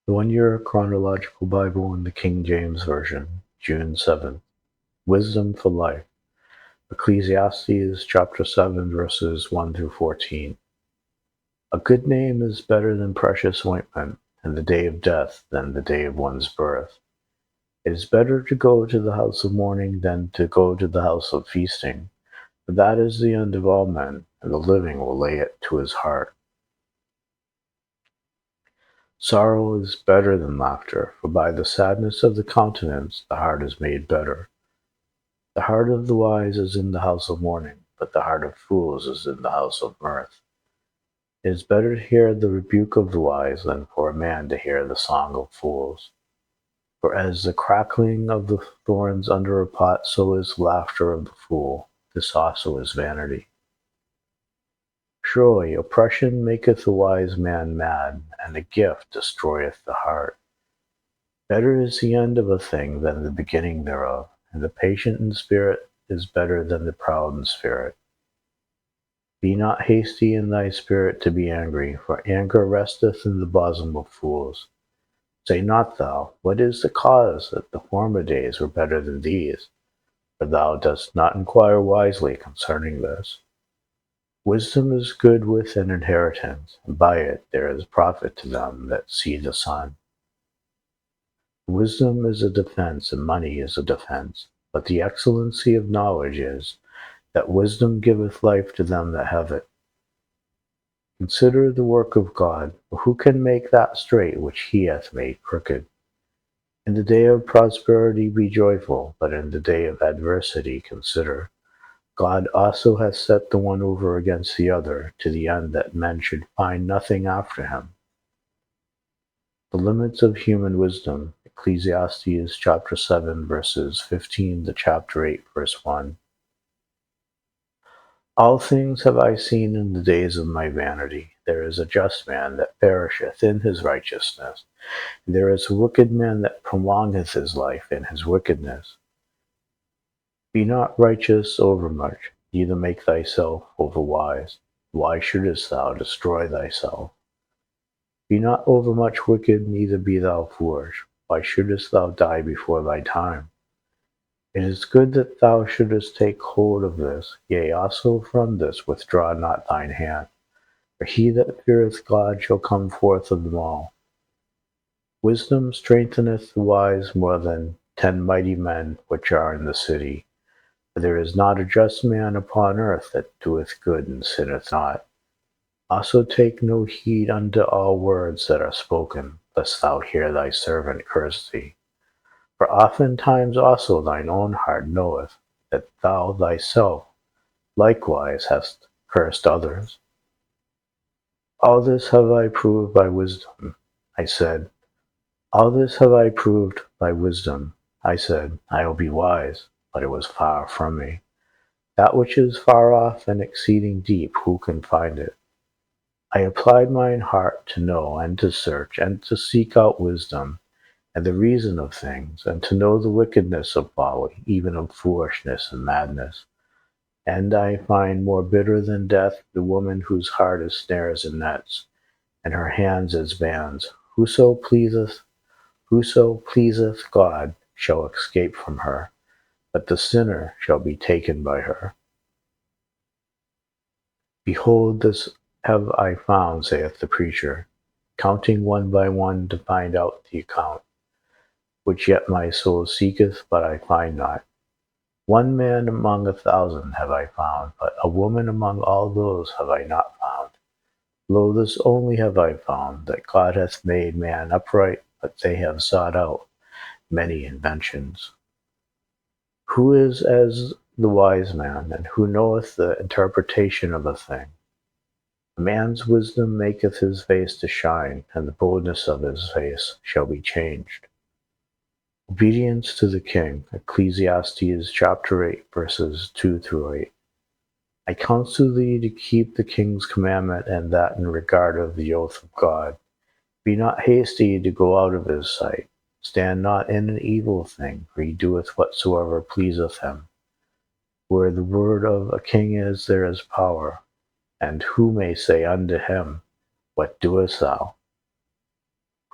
The One-Year Chronological Bible in the King James Version, June 7th. Wisdom for Life. Ecclesiastes chapter 7 verses 1 through 14. A good name is better than precious ointment, and the day of death than the day of one's birth. It is better to go to the house of mourning than to go to the house of feasting, for that is the end of all men, and the living will lay it to his heart. Sorrow is better than laughter, for by the sadness of the countenance the heart is made better. The heart of the wise is in the house of mourning, but the heart of fools is in the house of mirth. It is better to hear the rebuke of the wise than for a man to hear the song of fools. For as the crackling of the thorns under a pot, so is laughter of the fool. This also is vanity. Surely oppression maketh a wise man mad, and a gift destroyeth the heart. Better is the end of a thing than the beginning thereof, and the patient in spirit is better than the proud in spirit. Be not hasty in thy spirit to be angry, for anger resteth in the bosom of fools. Say not thou, what is the cause that the former days were better than these? For thou dost not inquire wisely concerning this. Wisdom is good with an inheritance, and by it there is profit to them that see the sun. Wisdom is a defense, and money is a defense. But the excellency of knowledge is, that wisdom giveth life to them that have it. Consider the work of God, for who can make that straight which he hath made crooked? In the day of prosperity be joyful, but in the day of adversity consider. God also hath set the one over against the other, to the end that men should find nothing after him. The limits of human wisdom. Ecclesiastes chapter 7 verses 15 to chapter 8 verse 1. All things have I seen in the days of my vanity. There is a just man that perisheth in his righteousness, and there is a wicked man that prolongeth his life in his wickedness. Be not righteous overmuch, neither make thyself overwise. Why shouldest thou destroy thyself? Be not overmuch wicked, neither be thou foolish. Why shouldest thou die before thy time? It is good that thou shouldest take hold of this, yea, also from this withdraw not thine hand. For he that feareth God shall come forth of them all. Wisdom strengtheneth the wise more than 10 mighty men which are in the city. For there is not a just man upon earth that doeth good and sinneth not. Also take no heed unto all words that are spoken, lest thou hear thy servant curse thee. For oftentimes also thine own heart knoweth that thou thyself likewise hast cursed others. All this have I proved by wisdom. I said, All this have I proved by wisdom. I said, I will be wise, but it was far from me. That which is far off and exceeding deep, who can find it? I applied mine heart to know and to search and to seek out wisdom and the reason of things, and to know the wickedness of folly, even of foolishness and madness. And I find more bitter than death the woman whose heart is snares and nets, and her hands as bands. Whoso pleaseth God shall escape from her, but the sinner shall be taken by her. Behold, this have I found, saith the preacher, counting one by one to find out the account, which yet my soul seeketh, but I find not. One man among 1,000 have I found, but a woman among all those have I not found. Lo, this only have I found, that God hath made man upright, but they have sought out many inventions. Who is as the wise man, and who knoweth the interpretation of a thing? A man's wisdom maketh his face to shine, and the boldness of his face shall be changed. Obedience to the king. Ecclesiastes chapter 8 verses 2 through 8. I counsel thee to keep the king's commandment, and that in regard of the oath of God. Be not hasty to go out of his sight. Stand not in an evil thing, for he doeth whatsoever pleaseth him. Where the word of a king is, there is power. And who may say unto him, What doest thou?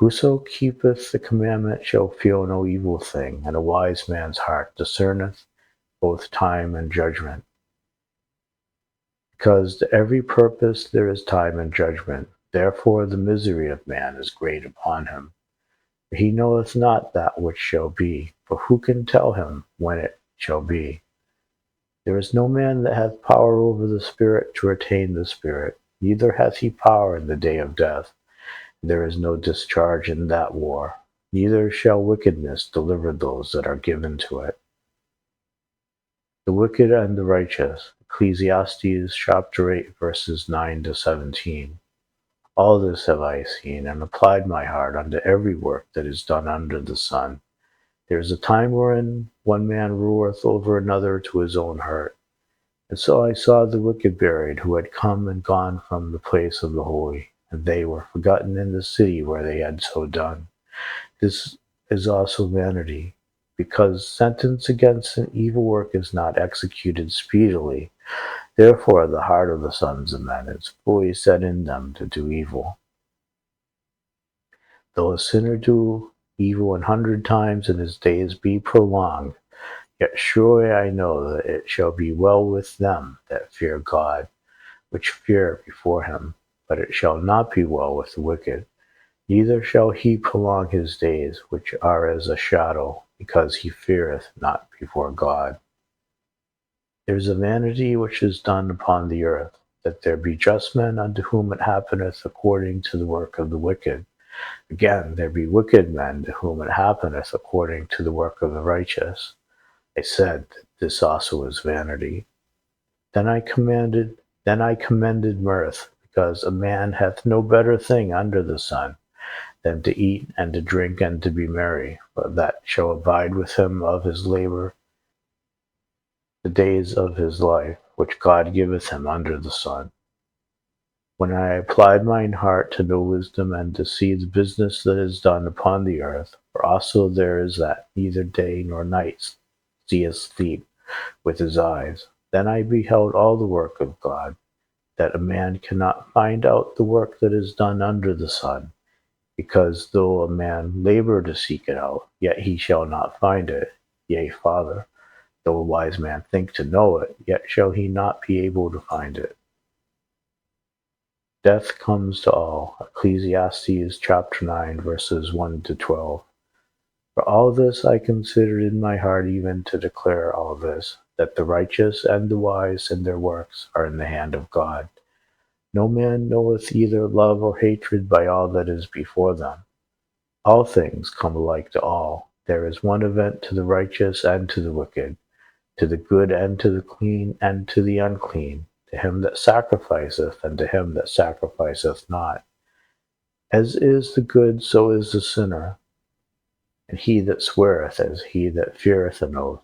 Whoso keepeth the commandment shall feel no evil thing, and a wise man's heart discerneth both time and judgment. Because to every purpose there is time and judgment, therefore the misery of man is great upon him. For he knoweth not that which shall be, for who can tell him when it shall be? There is no man that hath power over the Spirit to retain the Spirit, neither hath he power in the day of death. There is no discharge in that war, neither shall wickedness deliver those that are given to it. The wicked and the righteous. Ecclesiastes chapter 8, verses 9 to 17. All this have I seen, and applied my heart unto every work that is done under the sun. There is a time wherein one man ruleth over another to his own hurt. And so I saw the wicked buried, who had come and gone from the place of the holy, and they were forgotten in the city where they had so done. This is also vanity, because sentence against an evil work is not executed speedily. Therefore the heart of the sons of men is fully set in them to do evil. Though a sinner do evil 100 times, and his days be prolonged, yet surely I know that it shall be well with them that fear God, which fear before him. But it shall not be well with the wicked, neither shall he prolong his days, which are as a shadow, because he feareth not before God. There is a vanity which is done upon the earth, that there be just men unto whom it happeneth according to the work of the wicked. Again, there be wicked men to whom it happeneth according to the work of the righteous. I said that this also is vanity. Then I commended mirth, because a man hath no better thing under the sun than to eat and to drink and to be merry, for that shall abide with him of his labor the days of his life, which God giveth him under the sun. When I applied mine heart to know wisdom, and to see the business that is done upon the earth, for also there is that neither day nor night seeth sleep with his eyes, then I beheld all the work of God, that a man cannot find out the work that is done under the sun, because though a man labor to seek it out, yet he shall not find it. Yea, farther, though a wise man think to know it, yet shall he not be able to find it. Death comes to all. Ecclesiastes chapter 9, verses 1 to 12. For all this I considered in my heart, even to declare all this, that the righteous and the wise in their works are in the hand of God. No man knoweth either love or hatred by all that is before them. All things come alike to all. There is one event to the righteous and to the wicked, to the good and to the clean and to the unclean, to him that sacrificeth and to him that sacrificeth not. As is the good, so is the sinner, and he that sweareth as he that feareth an oath.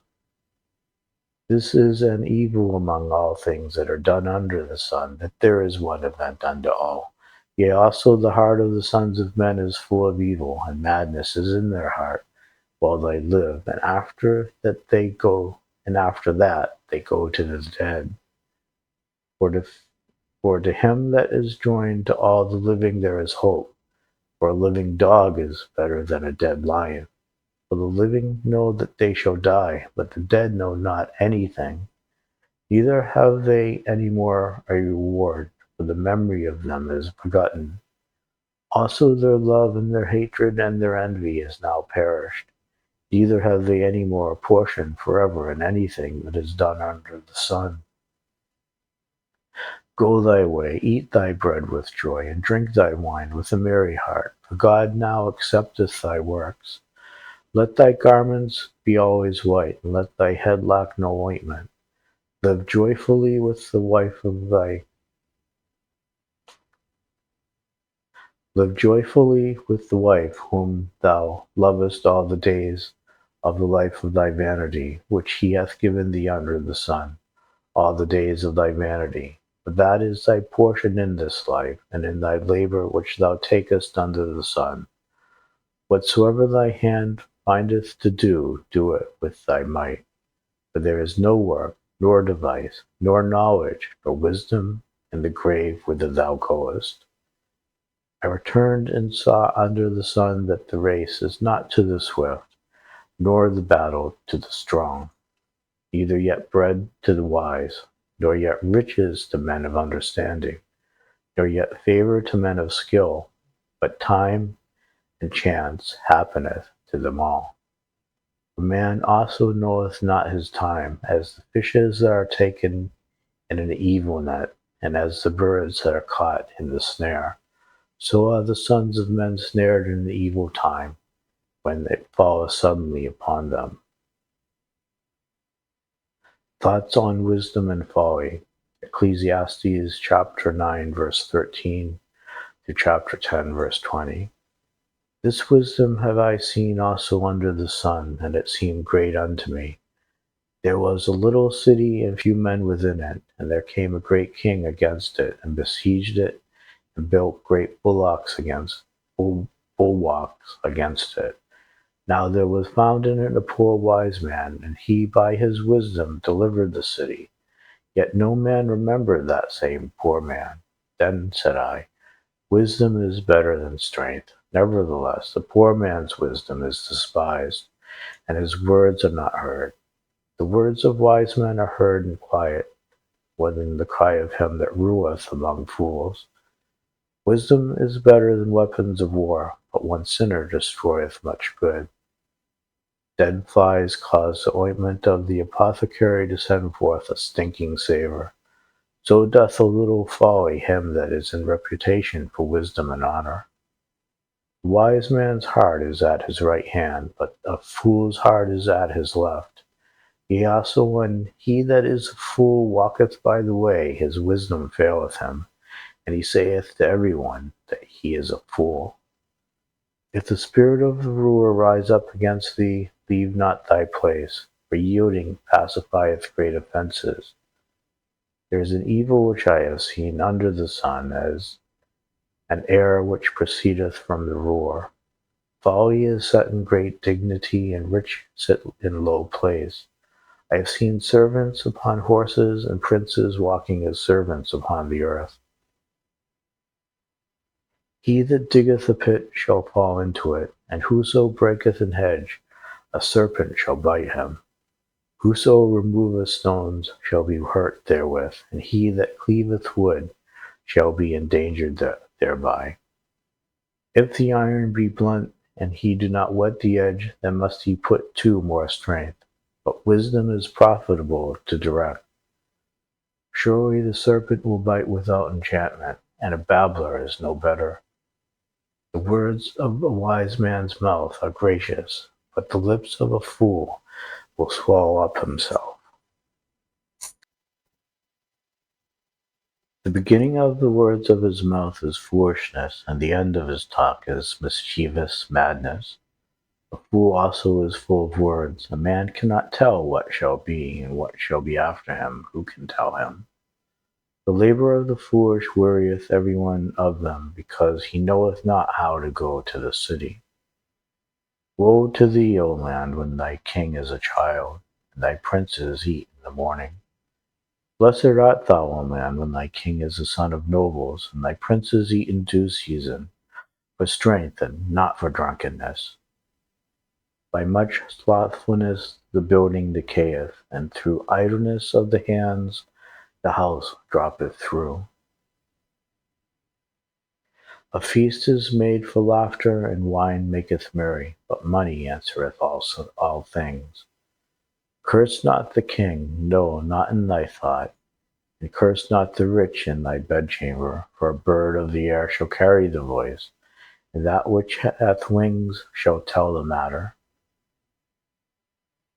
This is an evil among all things that are done under the sun, that there is one event unto all. Yea, also the heart of the sons of men is full of evil, and madness is in their heart while they live, and after that they go to the dead. For to him that is joined to all the living there is hope. For a living dog is better than a dead lion. For the living know that they shall die, but the dead know not anything. Neither have they any more a reward, for the memory of them is forgotten. Also their love and their hatred and their envy is now perished. Neither have they any more a portion forever in anything that is done under the sun. Go thy way, eat thy bread with joy, and drink thy wine with a merry heart, for God now accepteth thy works. Let thy garments be always white, and let thy head lack no ointment. Live joyfully with the wife whom thou lovest all the days of the life of thy vanity, which he hath given thee under the sun, all the days of thy vanity. For that is thy portion in this life, and in thy labor which thou takest under the sun. Whatsoever thy hand findeth to do, do it with thy might. For there is no work, nor device, nor knowledge, nor wisdom in the grave whither thou goest. I returned and saw under the sun that the race is not to the swift, nor the battle to the strong, neither yet bread to the wise, nor yet riches to men of understanding, nor yet favour to men of skill, but time and chance happeneth to them all. A man also knoweth not his time, as the fishes that are taken in an evil net, and as the birds that are caught in the snare. So are the sons of men snared in the evil time, when it falleth suddenly upon them. Thoughts on wisdom and folly. Ecclesiastes chapter 9, verse 13 to chapter 10, verse 20. This wisdom have I seen also under the sun, and it seemed great unto me. There was a little city and few men within it, and there came a great king against it, and besieged it, and built great bulwarks against it. Now there was found in it a poor wise man, and he by his wisdom delivered the city. Yet no man remembered that same poor man. Then said I, wisdom is better than strength. Nevertheless, the poor man's wisdom is despised, and his words are not heard. The words of wise men are heard in quiet, more than the cry of him that ruleth among fools. Wisdom is better than weapons of war, but one sinner destroyeth much good. Dead flies cause the ointment of the apothecary to send forth a stinking savour. So doth a little folly him that is in reputation for wisdom and honour. The wise man's heart is at his right hand, but a fool's heart is at his left. Yea, also when he that is a fool walketh by the way, his wisdom faileth him, and he saith to every one that he is a fool. If the spirit of the ruler rise up against thee, leave not thy place, for yielding pacifieth great offences. There is an evil which I have seen under the sun, as an error which proceedeth from the ruler. Folly is set in great dignity, and rich sit in low place. I have seen servants upon horses, and princes walking as servants upon the earth. He that diggeth a pit shall fall into it, and whoso breaketh an hedge, a serpent shall bite him. Whoso removeth stones shall be hurt therewith, and he that cleaveth wood shall be endangered thereby. If the iron be blunt, and he do not whet the edge, then must he put to more strength. But wisdom is profitable to direct. Surely the serpent will bite without enchantment, and a babbler is no better. The words of a wise man's mouth are gracious, but the lips of a fool will swallow up himself. The beginning of the words of his mouth is foolishness, and the end of his talk is mischievous madness. A fool also is full of words. A man cannot tell what shall be, and what shall be after him. Who can tell him? The labour of the foolish wearieth every one of them, because he knoweth not how to go to the city. Woe to thee, O land, when thy king is a child, and thy princes eat in the morning. Blessed art thou, O land, when thy king is a son of nobles, and thy princes eat in due season, for strength and not for drunkenness. By much slothfulness the building decayeth, and through idleness of the hands the house droppeth through. A feast is made for laughter, and wine maketh merry, but money answereth also all things. Curse not the king, no, not in thy thought, and curse not the rich in thy bedchamber, for a bird of the air shall carry the voice, and that which hath wings shall tell the matter.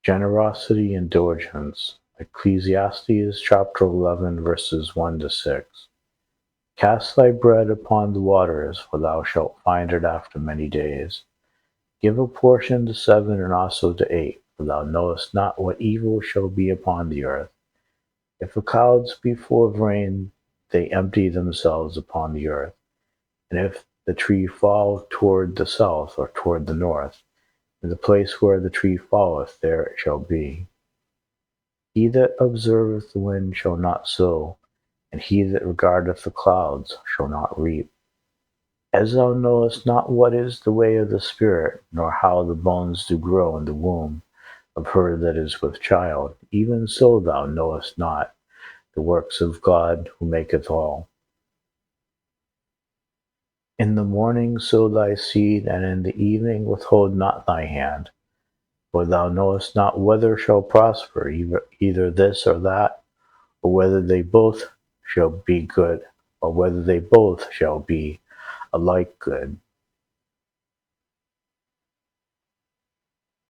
Generosity and diligence. Ecclesiastes chapter 11, verses 1 to 6. Cast thy bread upon the waters, for thou shalt find it after many days. Give a portion to 7 and also to 8, for thou knowest not what evil shall be upon the earth. If the clouds be full of rain, they empty themselves upon the earth. And if the tree fall toward the south or toward the north, in the place where the tree falleth, there it shall be. He that observeth the wind shall not sow, and he that regardeth the clouds shall not reap. As thou knowest not what is the way of the Spirit, nor how the bones do grow in the womb of her that is with child, even so thou knowest not the works of God who maketh all. In the morning sow thy seed, and in the evening withhold not thy hand. For thou knowest not whether shall prosper either this or that, or whether they both shall be good, or whether they both shall be alike good.